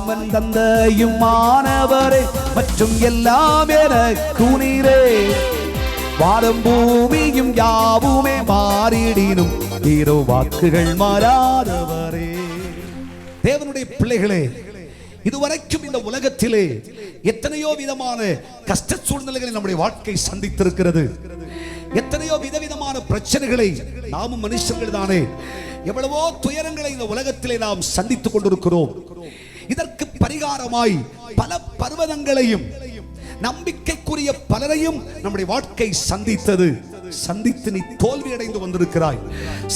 தாயுமன் தந்தையும் மாணவரே மற்றும் எல்லாம் எனக்கு நீரே. வானம் பூமியும் யாவுமே மாறிடினும் தீரோ வாக்குகள் மாறாதவரே. தேவனுடைய பிள்ளைகளே, இதுவரைக்கும் இந்த உலகத்திலே எத்தனையோ விதமான கஷ்ட சூழ்நிலைகளை நம்முடைய வாழ்க்கை சந்தித்திருக்கிறது. எத்தனையோ விதவிதமான பிரச்சனைகளை நாமும் மனுஷர்கள் தானே எவ்வளவோ துயரங்களை இந்த உலகத்திலே நாம் சந்தித்துக் கொண்டிருக்கிறோம். இதற்கு பரிகாரமாய் பல பர்வதங்களையும் நம்பிக்கைக்குரிய பலரையும் நம்முடைய வாழ்க்கை சந்தித்து நீ தோல்வி அடைந்து வந்திருக்கிறாய்.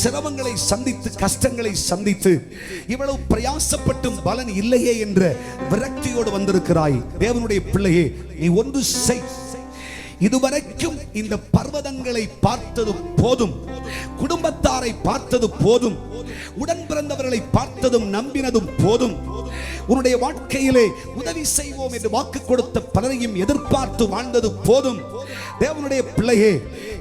சிரமங்களை சந்தித்து கஷ்டங்களை சந்தித்து இவ்வளவு பிரயாசப்பட்டும் பலன் இல்லையே என்ற விரக்தியோடு வந்திருக்கிறாய். தேவனுடைய பிள்ளையே, நீ ஒன்று செய். இதுவரைக்கும் இந்த பர்வதங்களை பார்த்தது போதும், குடும்பத்தாரை பார்த்தது போதும், உடன் பிறந்தவர்களை பார்த்ததும் நம்பினதும் போதும். உன்னுடைய வாழ்க்கையிலே உதவி செய்வோம் என்று வாக்கு கொடுத்த பலரையும் எதிர்பார்த்து வாழ்ந்தது போதும். தேவனுடைய பிள்ளையே,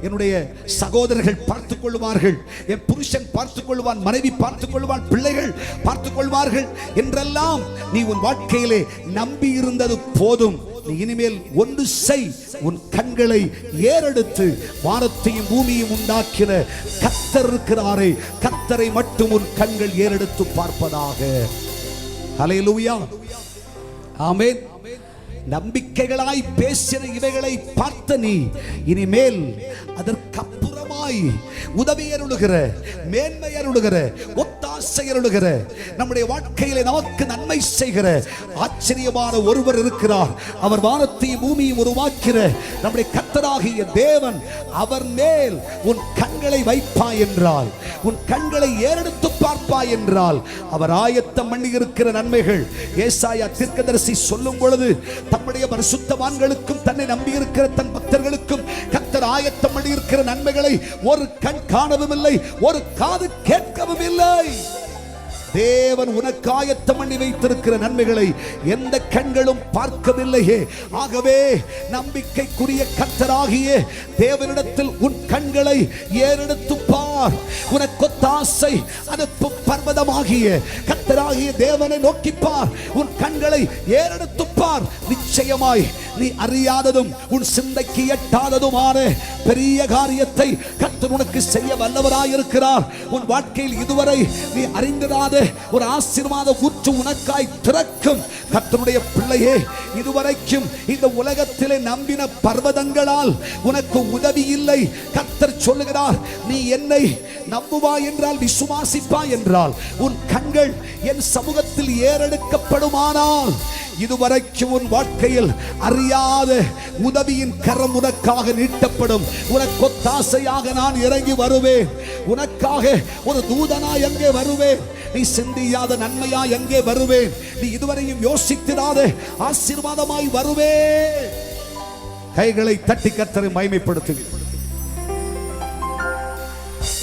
என்னுடைய சகோதரர்கள் பார்த்துக் கொள்வார்கள், என் புருஷன் பார்த்துக் கொள்வான், மனைவி பார்த்துக் கொள்வான், பிள்ளைகள் பார்த்துக் கொள்வார்கள் என்றெல்லாம் நீ உன் வாழ்க்கையிலே நம்பி இருந்தது போதும். நீ இனிமேல் ஒன்று செய். உன் கண்களை ஏறெடுத்து வானத்தையும் பூமியும் உண்டாக்கின கர்த்தர் இருக்கிறாரே, கர்த்தரை மட்டும் உன் கண்கள் ஏறெடுத்து பார்ப்பதாக. ஹல்லேலூயா, ஆமென். நம்பிக்கைகளாய் பேசின இவைகளை பார்த்த நீ இனிமேல் அதற்கப்புறமாய் உதவி அருளுகிற, மேன்மை அருளுகிற, ஒத்தாசை அருளுகிற, நம்முடைய வாழ்க்கையிலே நமக்கு நன்மை செய்கிற ஆச்சரியமான ஒருவர் இருக்கிறார். அவர் வானத்தையும் பூமியும் உருவாக்கிற நம்முடைய கர்த்தராகிய தேவன். அவர் மேல் உன் கண்களை வைப்பாய் என்றால், உன் கண்களை ஏறெடுத்து பார்ப்பாய் என்றால், அவர் ஆயத்தம் பண்ணி இருக்கிற நன்மைகள் ஏசாயா தீர்க்கதரிசி சொல்லும் பொழுது தம்முடைய பரிசுத்தவான்களுக்கும் தன்னை நம்பி இருக்கிற தன் பக்தர்களுக்கும் கர்த்தர் ஆயத்தம் பண்ணி இருக்கிற நன்மைகளை ஒரு கண் காணவும் இல்லை, ஒரு காது கேட்கவும் இல்லை. தேவன் உனக்கு ஆயத்தம் பண்ணி வைத்திருக்கிற நன்மைகளை எந்த கண்களும் பார்க்கவில்லையே. ஆகவே நம்பிக்கைக்குரிய கர்த்தராகிய தேவனிடத்தில் உன் கண்களை ஏறெடுத்து பார். உனக்கு ஒத்தாசை அனுப்பும் பர்வதமாகிய கர்த்தராகிய தேவனை நோக்கி பார். உன் கண்களை ஏறெடுத்து பார். நிச்சயமாய் நீ அறியாததும் உன் சிந்தைக்கு எட்டாததுமான பெரிய காரியத்தை கர்த்தர் உனக்கு செய்ய வல்லவராயிருக்கிறார். உன் வாழ்க்கையில் இதுவரை நீ அறிந்ததாத ஒரு ஆசீர்வாத ஊற்று உனக்காய் திறக்கும். கர்த்தருடைய பிள்ளையே, இதுவரைக்கும் இந்த உலகத்திலே நம்பின பர்வதங்களால் உனக்கு உதவி இல்லை. கர்த்தர் சொல்லுகிறார், நீ என்னை நம்புவாய் என்றால், விசுவாசிப்பாய் என்றால், உன் கண்கள் என் சமூகத்தில் ஏறெடுக்கப்படுமானால் இதுவரைக்கும் உன் வாழ்க்கையில் அறியாத உதவியின் கரம் உனக்காக நீட்டப்படும். உனக்கு ஒத்தாசையாக நான் இறங்கி வருவேன். உனக்காக ஒரு தூதனாய் எங்கே வருவேன். நீ சிந்தியாத நன்மையாய் எங்கே வருவேன். நீ இதுவரையும் யோசித்திராத ஆசீர்வாதமாய் வருவேன். கைகளை தட்டி கர்த்தரை மகிமைப்படுத்து.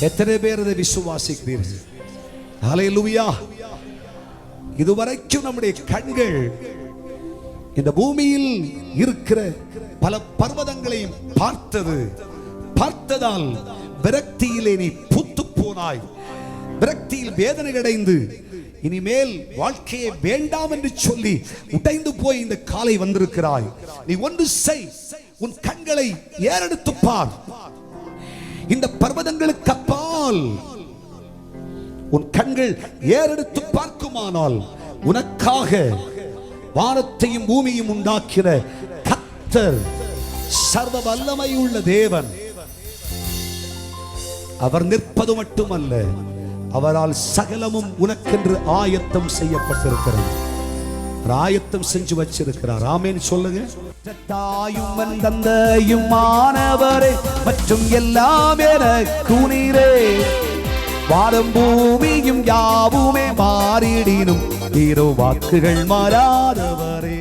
எத்தனை பேர் இதை விசுவாசிக்கிறீர்கள்? ஹல்லேலூயா. இதுவரைக்கும் நம்முடைய கண்கள் இந்த பூமியில் இருக்கிற பல பர்வதங்களையும் பார்த்ததால் விரக்தியிலே நீ புத்து போனாய். விரக்தியில் வேதனை அடைந்து இனிமேல் வாழ்க்கையை வேண்டாம் என்று சொல்லி உடைந்து போய் இந்த காலை வந்திருக்கிறாய். நீ ஒன்று செய். உன் கண்களை ஏறெடுத்து பார். இந்த பர்வதங்களுக்கு அப்பால் உன் கண்கள் ஏறெடுத்து பார்க்குமானால் உனக்காக வானத்தையும் பூமியும் உண்டாக்கிற கர்த்தர், சர்வ வல்லமை உள்ள தேவன், அவர் நிற்பது மட்டுமல்ல, அவரால் சகலமும் உனக்கென்று ஆயத்தம் செய்யப்பட்டிருக்கிறது. ஆயத்தம் செஞ்சு வச்சிருக்கிறார். ஆமென் சொல்லுங்க. தாயும் தந்தையும் மாணவரே மற்றும் எல்லாம் எனக்கு நீரே. வானம் பூமியும் யாவுமே மாறிடினும் தீரோ வாக்குகள் மாறாதவரே.